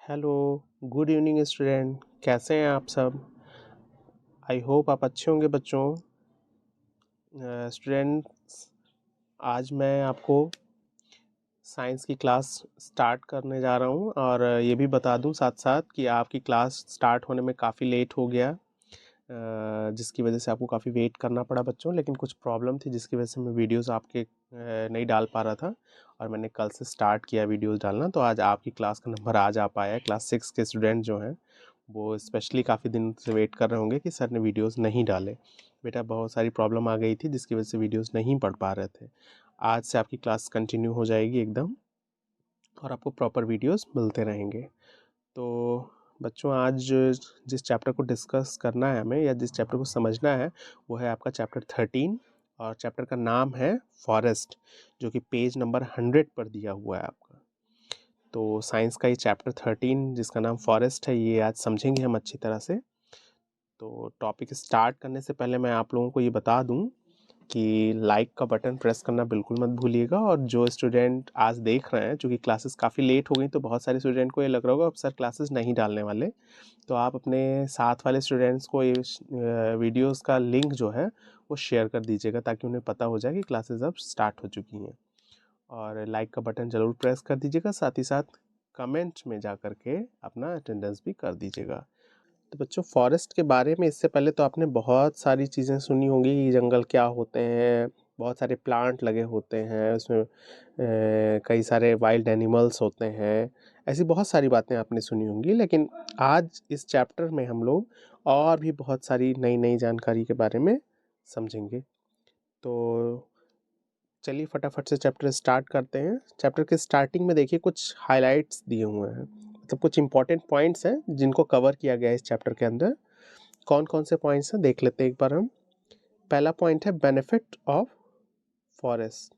Hello, good evening student. कैसे हैं आप सब? आई होप आप अच्छे होंगे बच्चों। स्टूडेंट्स, आज मैं आपको साइंस की क्लास स्टार्ट करने जा रहा हूं और ये भी बता दूं साथ साथ कि आपकी क्लास स्टार्ट होने में काफ़ी लेट हो गया, जिसकी वजह से आपको काफ़ी वेट करना पड़ा बच्चों। लेकिन कुछ प्रॉब्लम थी जिसकी वजह से मैं वीडियोस आपके नहीं डाल पा रहा था और मैंने कल से स्टार्ट किया वीडियोस डालना। तो आज आपकी क्लास का नंबर आज आ पाया है। क्लास 6 के स्टूडेंट जो हैं वो स्पेशली काफ़ी दिन से वेट कर रहे होंगे कि सर ने वीडियोस नहीं डाले। बेटा बहुत सारी प्रॉब्लम आ गई थी जिसकी वजह से वीडियोस नहीं पढ़ पा रहे थे। आज से आपकी क्लास कंटिन्यू हो जाएगी एकदम और आपको प्रॉपर वीडियोस मिलते रहेंगे। तो बच्चों, आज जिस चैप्टर को डिस्कस करना है हमें या जिस चैप्टर को समझना है वो है आपका चैप्टर 13 और चैप्टर का नाम है फॉरेस्ट, जो कि पेज नंबर 100 पर दिया हुआ है आपका। तो साइंस का ये चैप्टर 13 जिसका नाम फॉरेस्ट है, ये आज समझेंगे हम अच्छी तरह से। तो टॉपिक स्टार्ट करने से पहले मैं आप लोगों को ये बता दूं कि लाइक का बटन प्रेस करना बिल्कुल मत भूलिएगा। और जो स्टूडेंट आज देख रहे हैं, चूँकि क्लासेस काफ़ी लेट हो गई तो बहुत सारे स्टूडेंट को ये लग रहा होगा अब सर क्लासेस नहीं डालने वाले, तो आप अपने साथ वाले स्टूडेंट्स को ये वीडियोस का लिंक जो है वो शेयर कर दीजिएगा ताकि उन्हें पता हो जाए कि क्लासेस अब स्टार्ट हो चुकी हैं। और लाइक का बटन ज़रूर प्रेस कर दीजिएगा, साथ ही साथ कमेंट में जा कर के अपना अटेंडेंस भी कर दीजिएगा। तो बच्चों, फॉरेस्ट के बारे में इससे पहले तो आपने बहुत सारी चीज़ें सुनी होंगी कि जंगल क्या होते हैं, बहुत सारे प्लांट लगे होते हैं उसमें, कई सारे वाइल्ड एनिमल्स होते हैं। ऐसी बहुत सारी बातें आपने सुनी होंगी, लेकिन आज इस चैप्टर में हम लोग और भी बहुत सारी नई नई जानकारी के बारे में समझेंगे। तो चलिए फटाफट से चैप्टर स्टार्ट करते हैं। चैप्टर के स्टार्टिंग में देखिए कुछ हाइलाइट्स दिए हुए हैं, मतलब कुछ इंपॉर्टेंट पॉइंट्स हैं जिनको कवर किया गया है इस चैप्टर के अंदर। कौन कौन से पॉइंट्स हैं देख लेते हैं एक बार हम। पहला पॉइंट है बेनिफिट ऑफ फॉरेस्ट।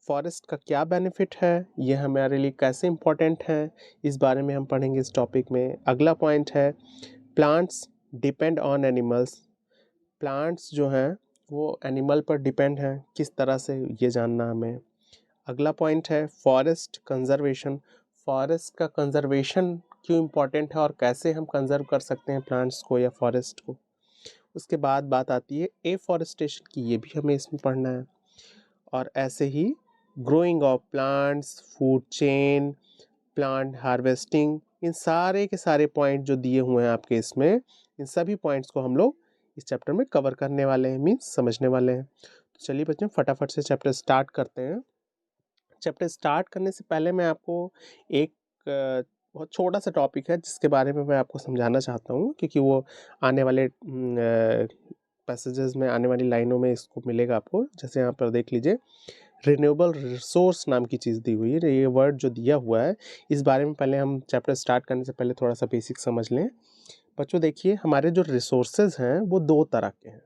फॉरेस्ट का क्या बेनिफिट है, ये हमारे लिए कैसे इंपॉर्टेंट है, इस बारे में हम पढ़ेंगे इस टॉपिक में। अगला पॉइंट है plants depend on animals. Plants जो हैं वो एनिमल पर डिपेंड हैं, किस तरह से, ये जानना हमें। अगला पॉइंट है फॉरेस्ट कंजर्वेशन। फॉरेस्ट का कंजर्वेशन क्यों इम्पोर्टेंट है और कैसे हम कंजर्व कर सकते हैं प्लांट्स को या फॉरेस्ट को। उसके बाद बात आती है एफॉरेस्टेशन की, ये भी हमें इसमें पढ़ना है। और ऐसे ही growing of plants, food chain, plant harvesting, इन सारे के सारे पॉइंट जो दिए हुए हैं आपके इसमें, इन सभी पॉइंट्स को हम लोग इस चैप्टर में कवर करने वाले हैं, मीन्स समझने वाले हैं। तो चलिए बच्चों फटाफट से चैप्टर स्टार्ट करते हैं। चैप्टर स्टार्ट करने से पहले मैं आपको एक बहुत छोटा सा टॉपिक है जिसके बारे में मैं आपको समझाना चाहता हूँ, क्योंकि वो आने वाले पैसेजेस में, आने वाली लाइनों में इसको मिलेगा आपको। जैसे यहाँ पर देख लीजिए, रिन्यूएबल रिसोर्स नाम की चीज़ दी हुई है। ये वर्ड जो दिया हुआ है, इस बारे में पहले हम चैप्टर स्टार्ट करने से पहले थोड़ा सा बेसिक समझ लें। बच्चों देखिए, हमारे जो रिसोर्सेज हैं वो दो तरह के हैं।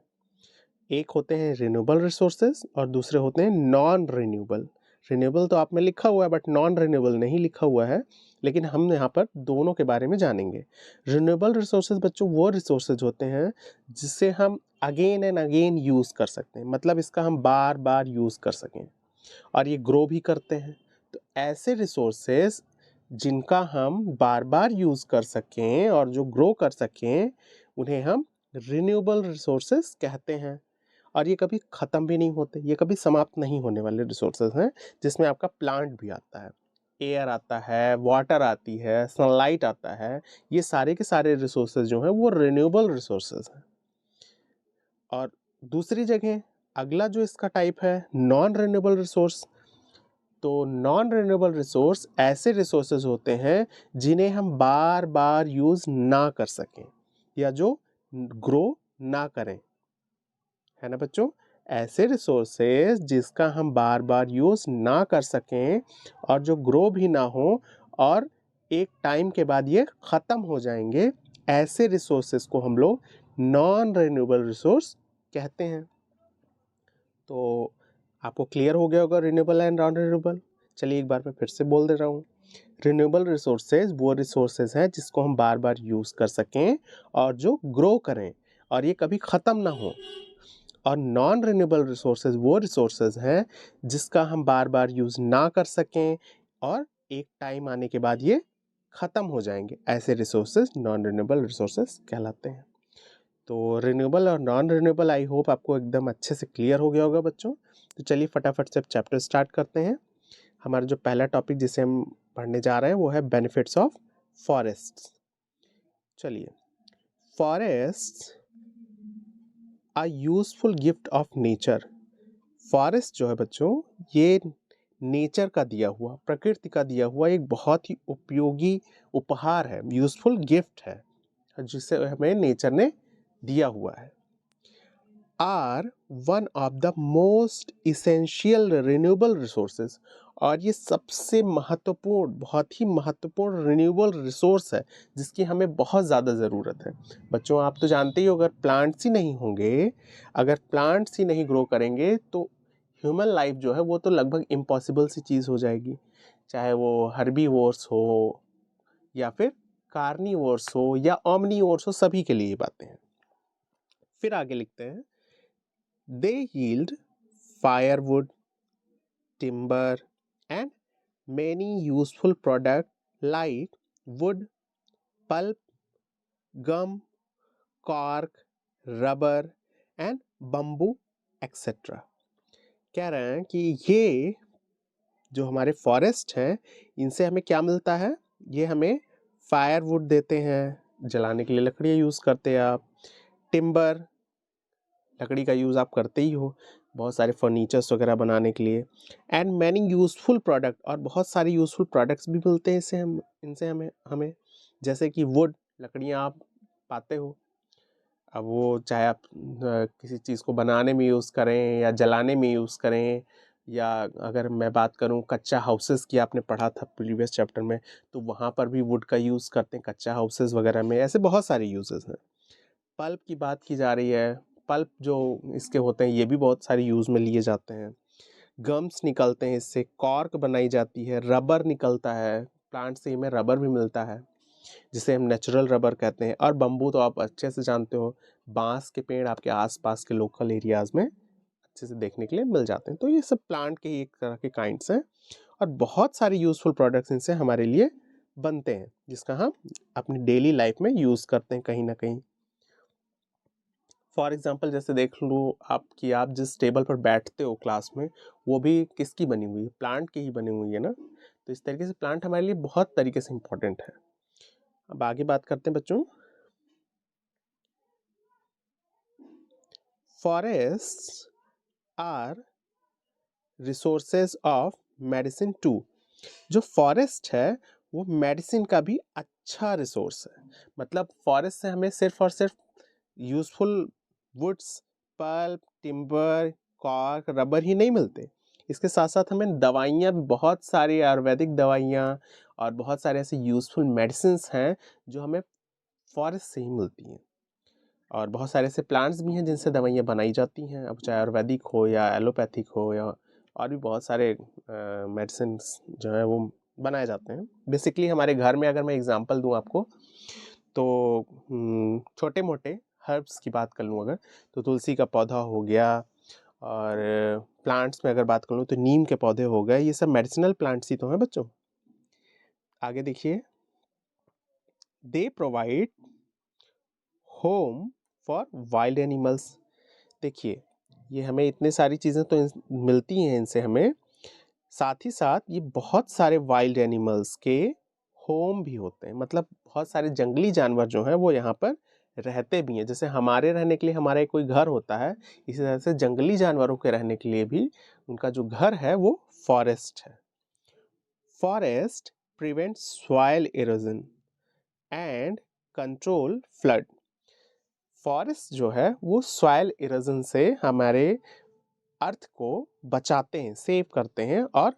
एक होते हैं रिन्यूएबल रिसोर्सेज और दूसरे होते हैं नॉन रिन्यूएबल। रिन्यूएबल तो आप में लिखा हुआ है बट नॉन रिन्यूएबल नहीं लिखा हुआ है, लेकिन हम यहाँ पर दोनों के बारे में जानेंगे। रिन्यूएबल रिसोर्सेज बच्चों वो रिसोर्सेज होते हैं जिससे हम अगेन एंड अगेन यूज़ कर सकते हैं, मतलब इसका हम बार बार यूज़ कर सकें और ये ग्रो भी करते हैं। तो ऐसे रिसोर्सेज जिनका हम बार बार यूज़ कर सकें और जो ग्रो कर सकें, उन्हें हम रिन्यूएबल रिसोर्सेज कहते हैं। और ये कभी ख़त्म भी नहीं होते, ये कभी समाप्त नहीं होने वाले रिसोर्सेज हैं, जिसमें आपका प्लांट भी आता है, एयर आता है, वाटर आती है, सनलाइट आता है। ये सारे के सारे रिसोर्सेज जो हैं वो रिन्यूएबल रिसोर्सेज हैं। और दूसरी जगह अगला जो इसका टाइप है नॉन रिन्यूएबल रिसोर्स। तो नॉन रिन्यूएबल रिसोर्स ऐसे रिसोर्सेज होते हैं जिन्हें हम बार बार यूज़ ना कर सकें या जो ग्रो ना करें, है ना बच्चों। ऐसे रिसोर्सेज जिसका हम बार बार यूज़ ना कर सकें और जो ग्रो भी ना हो और एक टाइम के बाद ये ख़त्म हो जाएंगे, ऐसे रिसोर्सेज को हम लोग नॉन रिन्यूएबल रिसोर्स कहते हैं। तो आपको क्लियर हो गया होगा रिन्यूएबल एंड नॉन रिन्यूएबल। चलिए एक बार मैं फिर से बोल दे रहा हूँ। रिन्यूएबल रिसोर्सेज वो रिसोर्सेज हैं जिसको हम बार बार यूज़ कर सकें और जो ग्रो करें और ये कभी ख़त्म ना हो। और नॉन रिन्यूएबल रिसोर्सेज वो रिसोर्सेज हैं जिसका हम बार बार यूज़ ना कर सकें और एक टाइम आने के बाद ये ख़त्म हो जाएंगे, ऐसे रिसोर्सेज नॉन रिन्यूएबल रिसोर्सेज कहलाते हैं। तो रिन्यूएबल और नॉन रिन्यूएबल आई होप आपको एकदम अच्छे से क्लियर हो गया होगा बच्चों। तो चलिए फटाफट से चैप्टर स्टार्ट करते हैं। हमारा जो पहला टॉपिक जिसे हम पढ़ने जा रहे हैं वो है बेनिफिट्स ऑफ फॉरेस्ट्स। चलिए, forests a useful gift of nature. Forest जो है बच्चों, ये नेचर का दिया हुआ, प्रकृति का दिया हुआ एक बहुत ही उपयोगी उपहार है, यूजफुल गिफ्ट है, जिसे हमें नेचर ने दिया हुआ है। Are one of the most essential renewable resources, और ये सबसे महत्वपूर्ण, बहुत ही महत्वपूर्ण रिन्यूएबल रिसोर्स है जिसकी हमें बहुत ज़्यादा ज़रूरत है। बच्चों आप तो जानते ही हो, अगर प्लांट्स ही नहीं होंगे, अगर प्लांट्स ही नहीं ग्रो करेंगे तो ह्यूमन लाइफ जो है वो तो लगभग इम्पॉसिबल सी चीज़ हो जाएगी। चाहे वो हर्बीवोर्स हो या फिर कार्निवोर्स हो या ओमनीवोर्स हो, सभी के लिए ये बातें हैं। फिर आगे लिखते हैं, दे yield firewood, timber, and many useful products like wood, pulp, gum, cork, rubber, and bamboo, etc. कह रहे हैं कि ये जो हमारे फॉरेस्ट हैं, इनसे हमें क्या मिलता है? ये हमें फायरवुड देते हैं, जलाने के लिए लकड़ियाँ यूज़ करते हैं आप। टिम्बर, लकड़ी का यूज़ आप करते ही हो बहुत सारे फर्नीचर्स वगैरह बनाने के लिए। एंड मैनी यूज़फुल प्रोडक्ट, और बहुत सारे यूज़फुल प्रोडक्ट्स भी मिलते हैं इनसे हमें हमें जैसे कि वुड, लकड़ियाँ आप पाते हो। अब वो चाहे आप किसी चीज़ को बनाने में यूज़ करें या जलाने में यूज़ करें, या अगर मैं बात करूं कच्चा हाउसेस की, आपने पढ़ा था प्रीवियस चैप्टर में, तो वहाँ पर भी वुड का यूज़ करते हैं कच्चा हाउसेस वगैरह में। ऐसे बहुत सारे यूजेस हैं। पल्प की बात की जा रही है, पल्प जो इसके होते हैं ये भी बहुत सारे यूज़ में लिए जाते हैं। गम्स निकलते हैं इससे, कॉर्क बनाई जाती है, रबर निकलता है, प्लांट से हमें रबर भी मिलता है जिसे हम नेचुरल रबर कहते हैं। और बम्बू तो आप अच्छे से जानते हो, बांस के पेड़ आपके आसपास के लोकल एरियाज़ में अच्छे से देखने के लिए मिल जाते हैं। तो ये सब प्लांट के ही एक तरह के काइंड्स हैं, और बहुत सारे यूज़फुल प्रोडक्ट्स इनसे हमारे लिए बनते हैं जिसका हम अपनी डेली लाइफ में यूज़ करते हैं कहीं ना कहीं। फॉर एग्जाम्पल जैसे देख लो आप कि आप जिस टेबल पर बैठते हो क्लास में, वो भी किसकी बनी हुई है? प्लांट की ही बनी हुई है ना। तो इस तरीके से प्लांट हमारे लिए बहुत तरीके से इम्पोर्टेंट है। अब आगे बात करते हैं बच्चों, forest are resources of medicine too. जो फॉरेस्ट है वो मेडिसिन का भी अच्छा रिसोर्स है। मतलब फॉरेस्ट से हमें सिर्फ और सिर्फ useful woods, pulp, timber, cork, rubber ही नहीं मिलते। इसके साथ साथ हमें दवाइयाँ भी, बहुत सारी आयुर्वेदिक दवाइयाँ और बहुत सारे ऐसे यूजफुल मेडिसिन्स हैं जो हमें फॉरेस्ट से ही मिलती हैं। और बहुत सारे ऐसे प्लांट्स भी हैं जिनसे दवाइयाँ बनाई जाती हैं, अब चाहे आयुर्वेदिक हो या एलोपैथिक हो या और भी बहुत सारे मेडिसिन्स जो है वो बनाए जाते हैं। बेसिकली हमारे घर में अगर मैं एग्जांपल दूं आपको, तो छोटे मोटे हर्ब्स की बात कर लूँ अगर, तो तुलसी का पौधा हो गया, और प्लांट्स में अगर बात कर लूँ तो नीम के पौधे हो गए। ये सब मेडिसिनल प्लांट्स ही तो हैं बच्चों। आगे देखिए, they provide home for wild animals. देखिए, ये हमें इतने सारी चीज़ें तो मिलती हैं इनसे हमें, साथ ही साथ ये बहुत सारे वाइल्ड एनिमल्स के होम भी होते हैं। मतलब बहुत सारे जंगली जानवर जो हैं वो यहाँ पर रहते भी हैं। जैसे हमारे रहने के लिए हमारा कोई घर होता है, इसी तरह से जंगली जानवरों के रहने के लिए भी उनका जो घर है वो फॉरेस्ट है। Forest prevent soil erosion and control flood. Forest जो है वो सॉइल इरोजन से हमारे अर्थ को बचाते हैं, सेव करते हैं, और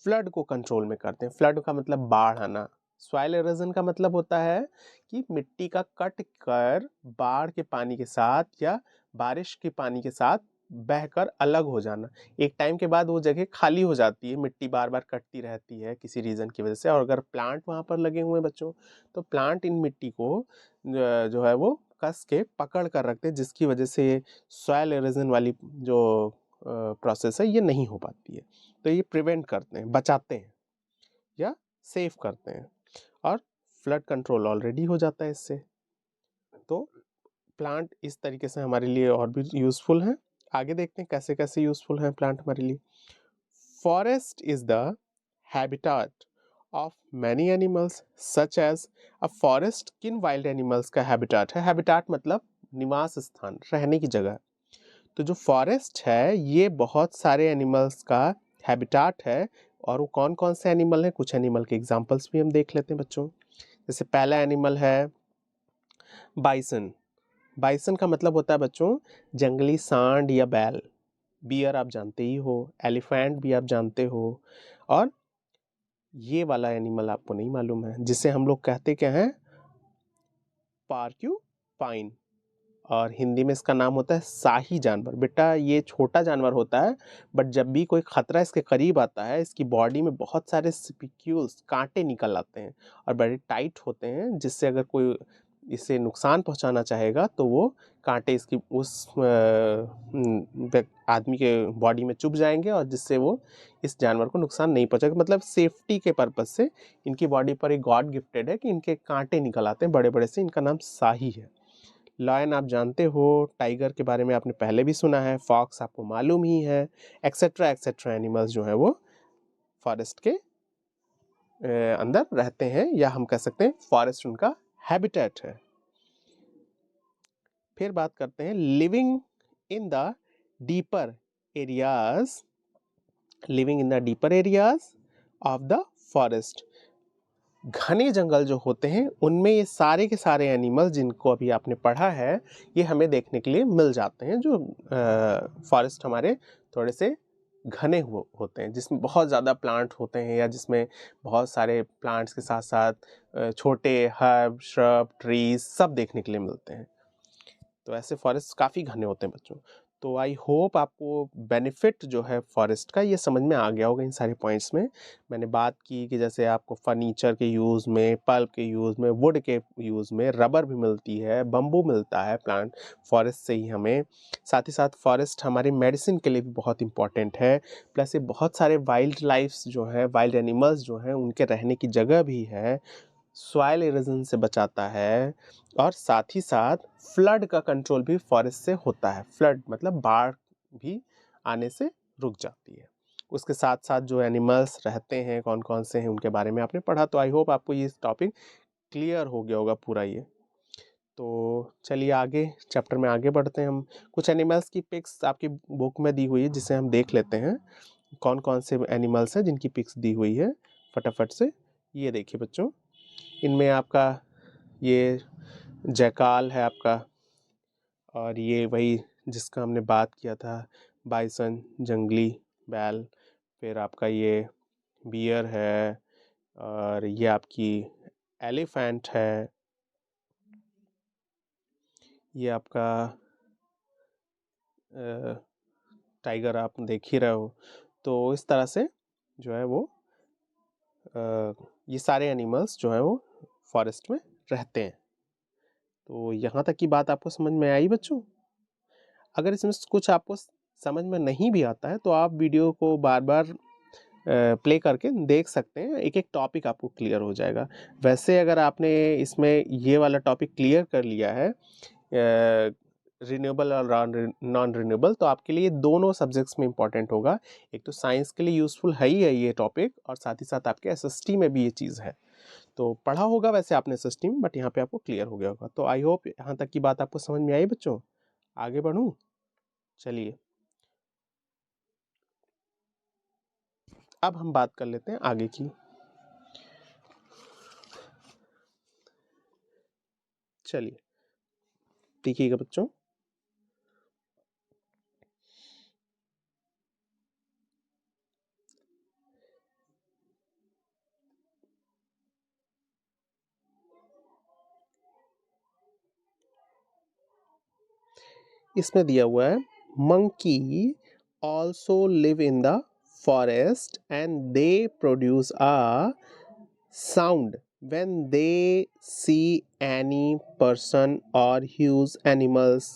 फ्लड को कंट्रोल में करते हैं। फ्लड का मतलब बाढ़ आना। सॉइल इरोजन का मतलब होता है कि मिट्टी का कट कर बाढ़ के पानी के साथ या बारिश के पानी के साथ बहकर अलग हो जाना। एक टाइम के बाद वो जगह खाली हो जाती है, मिट्टी बार बार कटती रहती है किसी रीज़न की वजह से, और अगर प्लांट वहाँ पर लगे हुए हैं बच्चों, तो प्लांट इन मिट्टी को जो है वो कस के पकड़ कर रखते हैं, जिसकी वजह से सॉइल इरोजन वाली जो प्रोसेस है ये नहीं हो पाती है। तो ये प्रिवेंट करते हैं, बचाते हैं या सेव करते हैं। और फ्लड कंट्रोल ऑलरेडी हो जाता है इससे। तो प्लांट इस तरीके से हमारे लिए और भी यूजफुल हैं। आगे देखते हैं कैसे कैसे यूजफुल हैं प्लांट हमारे लिए। Forest is the habitat of many animals such as a forest किन वाइल्ड एनिमल्स का हैबिटेट है। हैबिटेट मतलब निवास स्थान, रहने की जगह। तो जो फॉरेस्ट है ये बहुत सारे एनिमल्स का हैबिटेट है। और वो कौन कौन से एनिमल हैं, कुछ एनिमल के एग्जांपल्स भी हम देख लेते हैं बच्चों। जैसे पहला एनिमल है बाइसन। बाइसन का मतलब होता है बच्चों जंगली सांड या बैल। बियर आप जानते ही हो, एलिफेंट भी आप जानते हो। और ये वाला एनिमल आपको नहीं मालूम है जिसे हम लोग कहते क्या हैं, पार्क्यूपाइन। और हिंदी में इसका नाम होता है शाही जानवर। बेटा ये छोटा जानवर होता है, बट जब भी कोई खतरा इसके करीब आता है इसकी बॉडी में बहुत सारे स्पिक्यूल्स, कांटे निकल आते हैं और बड़े टाइट होते हैं, जिससे अगर कोई इसे नुकसान पहुंचाना चाहेगा तो वो कांटे इसकी उस आदमी के बॉडी में चुभ जाएंगे और जिससे वो इस जानवर को नुकसान नहीं पहुंचेगा। मतलब सेफ्टी के पर्पज से इनकी बॉडी पर एक गॉड गिफ्टेड है कि इनके कांटे निकल आते हैं बड़े बड़े से। इनका नाम शाही है। लायन आप जानते हो, टाइगर के बारे में आपने पहले भी सुना है, फॉक्स आपको मालूम ही है, एक्सेट्रा एक्सेट्रा एनिमल्स जो है वो फॉरेस्ट के अंदर रहते हैं, या हम कह सकते हैं फॉरेस्ट उनका हैबिटेट है। फिर बात करते हैं living in the deeper areas. Living in the deeper areas of the forest. घने जंगल जो होते हैं उनमें ये सारे के सारे एनिमल जिनको अभी आपने पढ़ा है ये हमें देखने के लिए मिल जाते हैं। जो फॉरेस्ट हमारे थोड़े से घने होते हैं, जिसमें बहुत ज़्यादा प्लांट होते हैं या जिसमें बहुत सारे प्लांट्स के साथ साथ छोटे हर्ब, श्रब, ट्रीज सब देखने के लिए मिलते हैं। तो ऐसे फॉरेस्ट काफ़ी घने होते हैं बच्चों। तो आई होप आपको बेनिफिट जो है फॉरेस्ट का ये समझ में आ गया होगा इन सारे पॉइंट्स में। मैंने बात की कि जैसे आपको फर्नीचर के यूज़ में, पल्प के यूज़ में, वुड के यूज़ में, रबर भी मिलती है, बम्बू मिलता है प्लांट फॉरेस्ट से ही हमें। साथ ही साथ फॉरेस्ट हमारी मेडिसिन के लिए भी बहुत इंपॉर्टेंट है। प्लस ये बहुत सारे वाइल्ड लाइफ्स जो हैं, वाइल्ड एनिमल्स जो हैं उनके रहने की जगह भी है, सॉइल इरोजन से बचाता है, और साथ ही साथ फ्लड का कंट्रोल भी फॉरेस्ट से होता है। फ्लड मतलब बाढ़ भी आने से रुक जाती है। उसके साथ साथ जो एनिमल्स रहते हैं कौन कौन से हैं उनके बारे में आपने पढ़ा। तो आई होप आपको ये टॉपिक क्लियर हो गया होगा पूरा ये। तो चलिए आगे चैप्टर में आगे बढ़ते हैं हम। कुछ एनिमल्स की पिक्स आपकी बुक में दी हुई है जिसे हम देख लेते हैं कौन कौन से एनिमल्स हैं जिनकी पिक्स दी हुई है फटाफट से। ये देखिए बच्चों, इनमें आपका ये जैकाल है आपका, और ये वही जिसका हमने बात किया था बाइसन, जंगली बैल। फिर आपका ये बियर है, और ये आपकी एलिफेंट है, ये आपका टाइगर आप देख ही रहे हो। तो इस तरह से जो है वो ये सारे एनिमल्स जो है वो फॉरेस्ट में रहते हैं। तो यहाँ तक की बात आपको समझ में आई बच्चों? अगर इसमें कुछ आपको समझ में नहीं भी आता है तो आप वीडियो को बार बार प्ले करके देख सकते हैं, एक एक टॉपिक आपको क्लियर हो जाएगा। वैसे अगर आपने इसमें ये वाला टॉपिक क्लियर कर लिया है रिन्यूएबल और नॉन रिन्यूएबल, तो आपके लिए दोनों सब्जेक्ट्स में इंपॉर्टेंट होगा। एक तो साइंस के लिए यूज़फुल है ही है ये टॉपिक, और साथ ही साथ आपके एसएसटी में भी ये चीज़ है। तो पढ़ा होगा वैसे आपने एसएसटी में, बट यहाँ पे आपको क्लियर हो गया होगा। तो आई होप यहाँ तक की बात आपको समझ में आई बच्चों। आगे बढ़ूँ? चलिए अब हम बात कर लेते हैं आगे की। चलिए देखिएगा बच्चों, इसमें दिया हुआ है monkey also live in the forest and they produce a sound when they see any person or huge animals।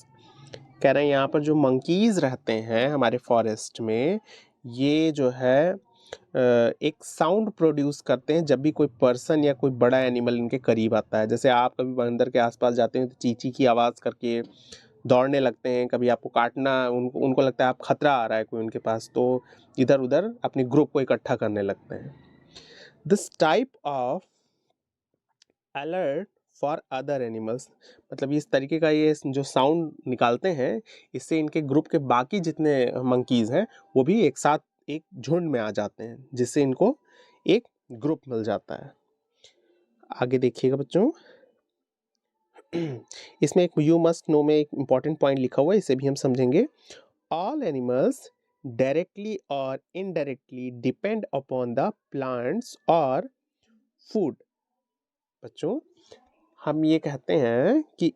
कह रहे हैं यहाँ पर जो मंकीज रहते हैं हमारे फॉरेस्ट में, ये जो है एक साउंड प्रोड्यूस करते हैं जब भी कोई पर्सन या कोई बड़ा एनिमल इनके करीब आता है। जैसे आप कभी बंदर के आसपास जाते हैं तो चींची की आवाज़ करके दौड़ने लगते हैं, कभी आपको काटना उनको उनको लगता है आप खतरा आ रहा है कोई उनके पास, तो इधर उधर अपने ग्रुप को इकट्ठा करने लगते हैं। This type of alert for other animals, मतलब इस तरीके का ये जो साउंड निकालते हैं, इससे इनके ग्रुप के बाकी जितने मंकीज़ हैं वो भी एक साथ एक झुंड में आ जाते हैं, जिससे इनको एक ग्रुप मिल जाता है। आगे देखिएगा बच्चों, इसमें एक यू मस्ट नो में एक इम्पॉर्टेंट पॉइंट लिखा हुआ है, इसे भी हम समझेंगे। ऑल एनिमल्स डायरेक्टली और indirectly depend upon the plants और फूड। बच्चों, हम ये कहते हैं कि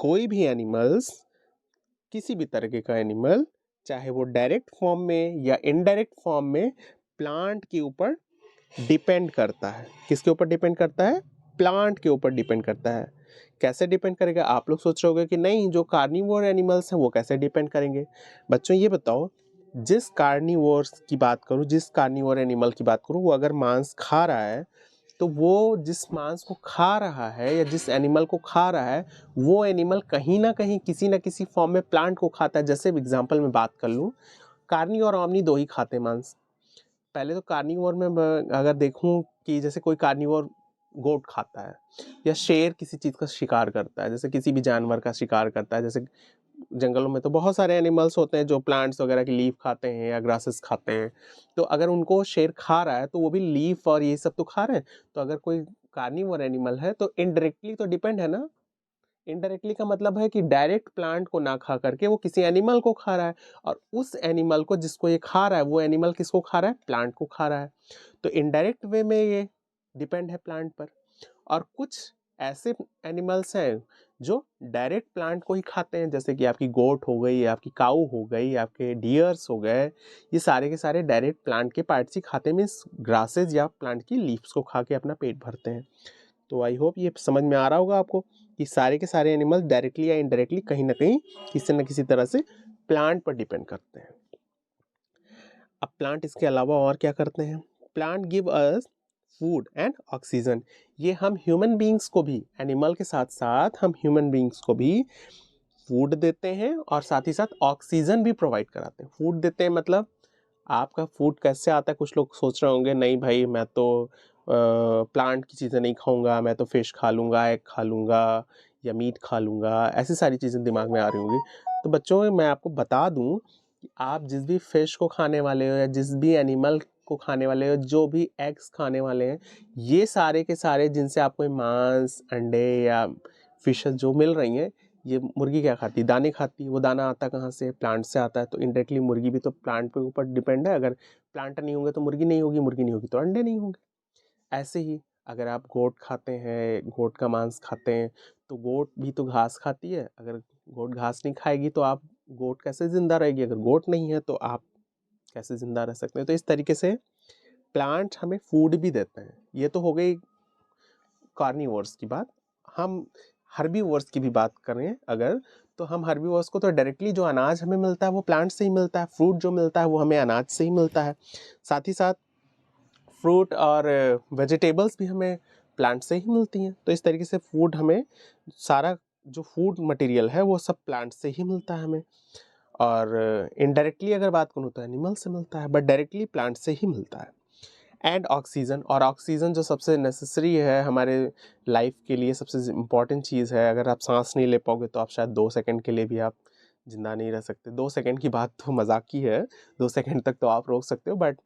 कोई भी एनिमल्स, किसी भी तरीके का एनिमल, चाहे वो डायरेक्ट फॉर्म में या इनडायरेक्ट फॉर्म में, प्लांट के ऊपर डिपेंड करता है। किसके ऊपर डिपेंड करता है? प्लांट के ऊपर डिपेंड करता है। कैसे डिपेंड करेगा? आप लोग सोच रहे होंगे कि नहीं, जो कार्निवोर एनिमल्स हैं वो कैसे डिपेंड करेंगे। बच्चों ये बताओ, जिस कार्निवोर्स की बात करूँ, जिस कार्निवोर एनिमल की बात करूँ, वो अगर मांस खा रहा है तो वो जिस मांस को खा रहा है या जिस एनिमल को खा रहा है, वो एनिमल कहीं ना कहीं किसी ना किसी फॉर्म में प्लांट को खाता है। जैसे एग्जांपल में बात कर लूँ, कार्नी और ओमनी दो ही खाते हैं मांस। पहले तो कार्निवोर में अगर देखूं कि जैसे कोई कार्निवोर गोट खाता है या शेर किसी चीज़ का शिकार करता है, जैसे किसी भी जानवर का शिकार करता है, जैसे जंगलों में तो बहुत सारे एनिमल्स होते हैं जो प्लांट्स वगैरह की लीफ खाते हैं या ग्रासेस खाते हैं। तो अगर उनको शेर खा रहा है तो वो भी लीफ और ये सब तो खा रहे हैं। तो अगर कोई कार्निवोर एनिमल है तो इनडायरेक्टली तो डिपेंड है ना। इनडायरेक्टली का मतलब है कि डायरेक्ट प्लांट को ना खा करके वो किसी एनिमल को खा रहा है, और उस एनिमल को जिसको ये खा रहा है वो एनिमल किसको खा रहा है? प्लांट को खा रहा है। तो इनडायरेक्ट वे में ये डिपेंड है प्लांट पर। और कुछ ऐसे एनिमल्स हैं जो डायरेक्ट प्लांट को ही खाते हैं, जैसे कि आपकी गोट हो गई, आपकी काऊ हो गई, आपके डियर्स हो गए, ये सारे के सारे डायरेक्ट प्लांट के पार्ट्स ही खाते हैं, मीन्स ग्रासेज या प्लांट की लीव्स को खा के अपना पेट भरते हैं। तो आई होप ये समझ में आ रहा होगा आपको कि सारे के सारे एनिमल्स डायरेक्टली या इनडायरेक्टली कहीं ना कहीं किसी न किसी तरह से प्लांट पर डिपेंड करते हैं। अब प्लांट इसके अलावा और क्या करते हैं? Plant give us food and oxygen. ये हम ह्यूमन बींग्स को भी, एनिमल के साथ साथ हम ह्यूमन बींग्स को भी फूड देते हैं और साथ ही साथ ऑक्सीजन भी प्रोवाइड कराते हैं। फूड देते हैं मतलब आपका फूड कैसे आता है? कुछ लोग सोच रहे होंगे नहीं भाई मैं तो प्लांट की चीज़ें नहीं खाऊंगा, मैं तो फिश खा लूँगा, एग खा लूँगा या मीट खा लूँगा, ऐसी सारी चीज़ें दिमाग में आ रही होंगी। तो बच्चों मैं आपको बता दूं कि आप जिस भी फिश को खाने वाले हो या जिस भी एनिमल को खाने वाले हो, जो भी एग्स खाने वाले हैं, ये सारे के सारे जिनसे आपको मांस, अंडे या फिशेस जो मिल रही हैं, ये मुर्गी क्या खाती है? दाने खाती है। वो दाना आता कहाँ से? प्लांट से आता है। तो इनडायरेक्टली मुर्गी भी तो प्लांट के ऊपर डिपेंड है। अगर प्लांट नहीं होंगे तो मुर्गी नहीं होगी, मुर्गी नहीं होगी तो अंडे नहीं होंगे। ऐसे ही अगर आप गोट खाते हैं, गोट का मांस खाते हैं, तो गोट भी तो घास खाती है। अगर गोट घास नहीं खाएगी तो आप, गोट कैसे जिंदा रहेगी? अगर गोट नहीं है तो आप कैसे जिंदा रह सकते हैं? तो इस तरीके से प्लांट हमें फूड भी देते हैं। ये तो हो गई कार्निवोर्स की बात। हम हर्बीवोर्स की भी बात करें अगर, तो हम हर्बीवोर्स को तो डायरेक्टली जो अनाज हमें मिलता है वो प्लांट से ही मिलता है। फ्रूट जो मिलता है वो हमें अनाज से ही मिलता है। साथ ही साथ फ्रूट और वेजिटेबल्स भी हमें प्लांट से ही मिलती हैं। तो इस तरीके से फूड हमें, सारा जो फूड मटेरियल है वो सब प्लांट से ही मिलता है हमें। और इनडायरेक्टली अगर बात करूँ तो एनिमल से मिलता है, बट डायरेक्टली प्लांट से ही मिलता है। एंड ऑक्सीजन, और ऑक्सीजन जो सबसे नेसेसरी है हमारे लाइफ के लिए, सबसे इम्पॉर्टेंट चीज़ है। अगर आप सांस नहीं ले पाओगे तो आप शायद 2 सेकंड के लिए भी आप जिंदा नहीं रह सकते। 2 सेकंड की बात तो मजाक की है, 2 सेकंड तक तो आप रोक सकते हो, बट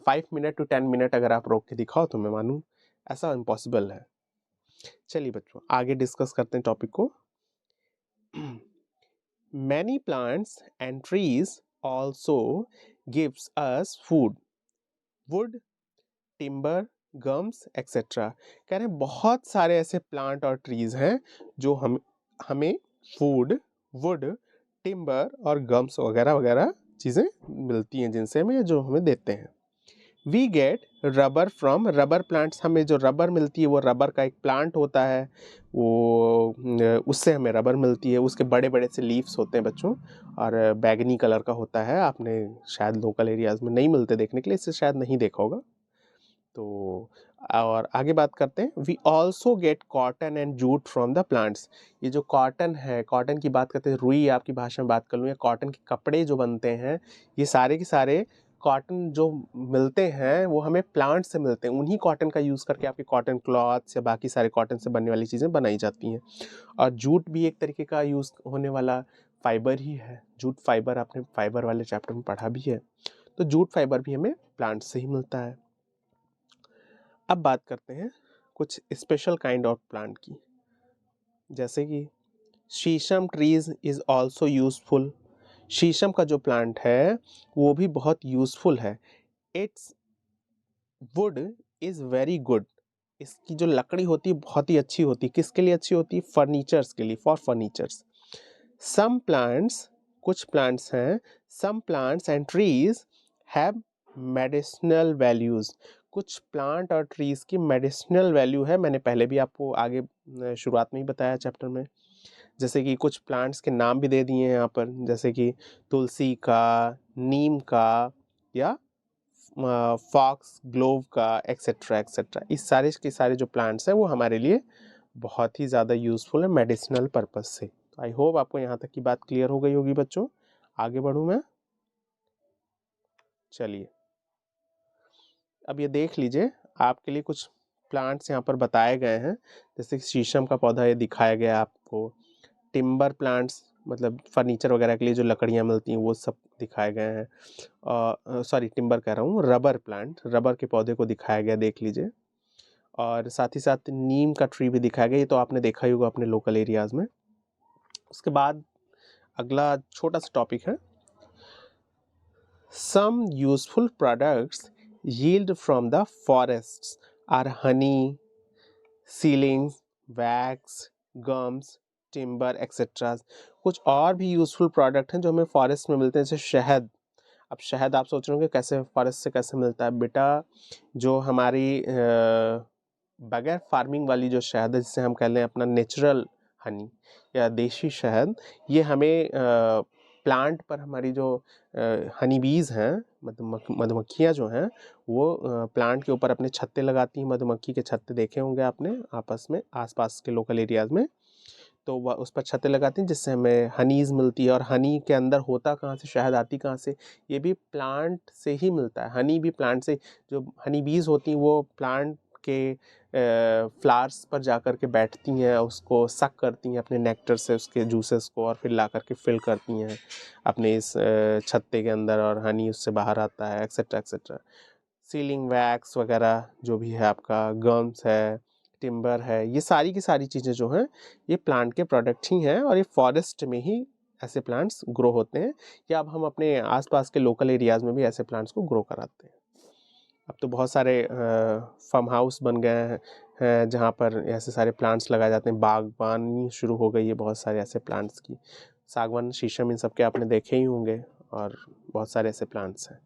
5 मिनट to 10 मिनट अगर आप रोक के दिखाओ तो मैं मानूँ ऐसा इम्पॉसिबल है। चलिए बच्चों आगे डिस्कस करते हैं टॉपिक को। Many plants and trees also gives us food, would, timber, gums etcetera. कह रहे हैं बहुत सारे ऐसे प्लांट और ट्रीज हैं जो हमें फूड, वुड, टिम्बर और गम्स वगैरह वगैरह चीज़ें मिलती हैं, जिनसे हमें जो हमें देते हैं। We get rubber from rubber plants, हमें जो रबर मिलती है वो रबर का एक प्लांट होता है, वो उससे हमें रबर मिलती है। उसके बड़े बड़े से लीव्स होते हैं बच्चों, और बैगनी कलर का होता है। आपने शायद लोकल एरियाज में नहीं मिलते देखने के लिए, इससे शायद नहीं देखा होगा। तो और आगे बात करते हैं। We also get cotton and jute from the plants. ये जो कॉटन है, कॉटन की बात करते हैं, रुई आपकी भाषा में बात कर लूँ, या कॉटन के कपड़े जो बनते हैं, ये सारे के सारे कॉटन जो मिलते हैं वो हमें प्लांट से मिलते हैं। उन्हीं कॉटन का यूज़ करके आपके कॉटन क्लॉथ्स या बाकी सारे कॉटन से बनने वाली चीज़ें बनाई जाती हैं। और जूट भी एक तरीके का यूज़ होने वाला फाइबर ही है। जूट फाइबर आपने फाइबर वाले चैप्टर में पढ़ा भी है। तो जूट फाइबर भी हमें प्लांट से ही मिलता है। अब बात करते हैं कुछ स्पेशल काइंड ऑफ प्लांट की, जैसे कि शीशम ट्रीज इज़ ऑल्सो यूज़फुल। शीशम का जो प्लांट है वो भी बहुत यूज़फुल है। It's would is very good. इसकी जो लकड़ी होती है बहुत ही अच्छी होती है। किसके लिए अच्छी होती है? फर्नीचर्स के लिए, फॉर फर्नीचर्स। सम प्लांट्स, कुछ प्लांट्स हैं, some plants and trees have medicinal values. कुछ प्लांट और ट्रीज की मेडिसिनल वैल्यू है। मैंने पहले भी आपको आगे शुरुआत में ही बताया चैप्टर में। जैसे कि कुछ प्लांट्स के नाम भी दे दिए हैं यहाँ पर, जैसे कि तुलसी का, नीम का, या फॉक्स ग्लोव का, एक्सेट्रा एक्सेट्रा। इस सारे के सारे जो प्लांट्स हैं वो हमारे लिए बहुत ही ज़्यादा यूज़फुल है मेडिसिनल पर्पज से। तो आई होप आपको यहाँ तक की बात क्लियर हो गई होगी बच्चों। आगे बढ़ूँ मैं? चलिए अब ये देख लीजिए, आपके लिए कुछ प्लांट्स यहाँ पर बताए गए हैं। जैसे शीशम का पौधा ये दिखाया गया आपको। टिम्बर प्लांट्स मतलब फर्नीचर वगैरह के लिए जो लकड़ियाँ मिलती हैं वो सब दिखाए गए हैं। सॉरी, टिम्बर कह रहा हूँ, रबर प्लांट, रबर के पौधे को दिखाया गया, देख लीजिए। और साथ ही साथ नीम का ट्री भी दिखाया गया, ये तो आपने देखा ही होगा अपने लोकल एरियाज में। उसके बाद अगला छोटा सा टॉपिक है, some useful products yield from the forests are honey, sealings, wax, gums, timber etcetera. कुछ और भी यूजफुल प्रोडक्ट हैं जो हमें फॉरेस्ट में मिलते हैं, जैसे शहद। अब शहद आप सोच रहे होंगे कैसे फॉरेस्ट से कैसे मिलता है बेटा? जो हमारी बगैर फार्मिंग वाली जो शहद है, जिसे हम कह लें अपना नेचुरल हनी या देशी शहद, ये हमें प्लांट पर हमारी जो हनी बीज हैं, मधुमक्खियाँ जो हैं, वो प्लांट के ऊपर अपने छत्ते लगाती हैं। मधुमक्खी के छत्ते देखे होंगे आपने आपस में, आसपास के लोकल एरियाज में। तो वह उस पर छत्ते लगाती हैं जिससे हमें हनीज मिलती है। और हनी के अंदर होता कहाँ से, शहद आती कहाँ से? ये भी प्लांट से ही मिलता है। हनी भी प्लांट से, जो हनी बीज होती हैं वो प्लांट के फ्लावर्स पर जाकर के बैठती हैं, उसको सक करती हैं अपने नेक्टर से, उसके जूसेस को, और फिर ला करके फिल करती हैं अपने इस छत्ते के अंदर, और हनी उससे बाहर आता है, एक्सेट्रा एक्सेट्रा। सीलिंग वैक्स वगैरह जो भी है आपका, गम्स है, टिम्बर है, ये सारी की सारी चीज़ें जो हैं ये प्लांट के प्रोडक्ट ही हैं, और ये फॉरेस्ट में ही ऐसे प्लांट्स ग्रो होते हैं, या अब हम अपने आसपास के लोकल एरियाज़ में भी ऐसे प्लांट्स को ग्रो कराते हैं। अब तो बहुत सारे फार्म हाउस बन गए हैं जहाँ पर ऐसे सारे प्लांट्स लगाए जाते हैं। बागवानी शुरू हो गई है बहुत सारे ऐसे प्लांट्स की। सागवान, शीशम, इन सब के आपने देखे ही होंगे, और बहुत सारे ऐसे प्लांट्स हैं।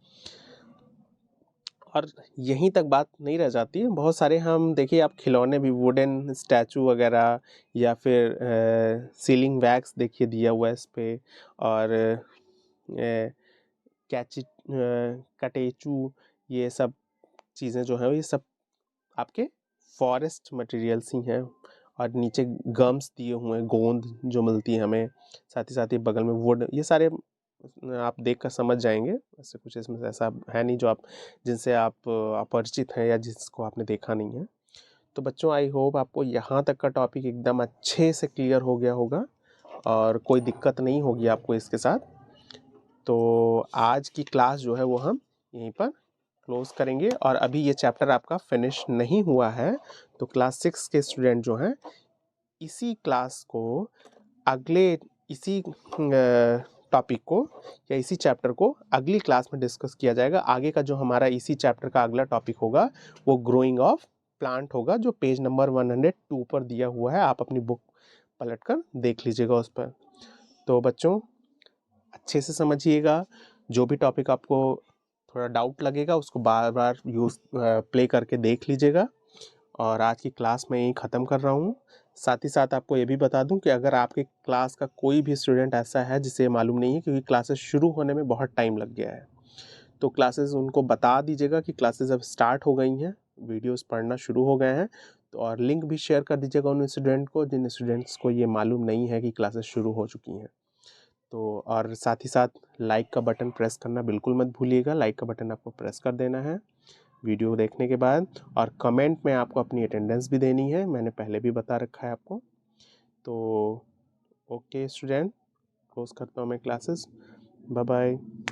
और यहीं तक बात नहीं रह जाती है, बहुत सारे हम देखिए आप खिलौने भी, वुडन स्टैचू वगैरह, या फिर सीलिंग वैक्स देखिए दिया हुआ है इस पे, और कैची, कटेचू, ये सब चीज़ें जो हैं ये सब आपके फॉरेस्ट मटेरियल्स ही हैं। और नीचे गम्स दिए हुए हैं, गोंद जो मिलती है हमें, साथ ही बगल में वुड, ये सारे आप देख कर समझ जाएंगे। ऐसे कुछ इसमें ऐसा है नहीं जो आप जिनसे आप अपरिचित हैं या जिसको आपने देखा नहीं है। तो बच्चों आई होप आपको यहाँ तक का टॉपिक एकदम अच्छे से क्लियर हो गया होगा, और कोई दिक्कत नहीं होगी आपको इसके साथ। तो आज की क्लास जो है वो हम यहीं पर क्लोज करेंगे। और अभी ये चैप्टर आपका फिनिश नहीं हुआ है, तो क्लास 6 के स्टूडेंट जो हैं इसी क्लास को अगले, इसी टॉपिक को या इसी चैप्टर को अगली क्लास में डिस्कस किया जाएगा। आगे का जो हमारा इसी चैप्टर का अगला टॉपिक होगा वो ग्रोइंग ऑफ प्लांट होगा, जो पेज नंबर 102 पर दिया हुआ है। आप अपनी बुक पलट कर देख लीजिएगा उस पर। तो बच्चों अच्छे से समझिएगा, जो भी टॉपिक आपको थोड़ा डाउट लगेगा उसको बार बार प्ले करके देख लीजिएगा। और आज की क्लास मैं यहीं ख़त्म कर रहा हूँ। साथ ही साथ आपको ये भी बता दूं कि अगर आपके क्लास का कोई भी स्टूडेंट ऐसा है जिसे मालूम नहीं है, क्योंकि क्लासेस शुरू होने में बहुत टाइम लग गया है, तो क्लासेस उनको बता दीजिएगा कि क्लासेस अब स्टार्ट हो गई हैं, वीडियोस पढ़ना शुरू हो गए हैं। तो और लिंक भी शेयर कर दीजिएगा उन स्टूडेंट को जिन स्टूडेंट्स को ये मालूम नहीं है कि क्लासेस शुरू हो चुकी हैं। तो और साथ ही साथ लाइक का बटन प्रेस करना बिल्कुल मत भूलिएगा। लाइक का बटन आपको प्रेस कर देना है वीडियो देखने के बाद। और कमेंट में आपको अपनी अटेंडेंस भी देनी है, मैंने पहले भी बता रखा है आपको। तो ओके स्टूडेंट, क्लोज करता हूँ मैं क्लासेस। Bye bye.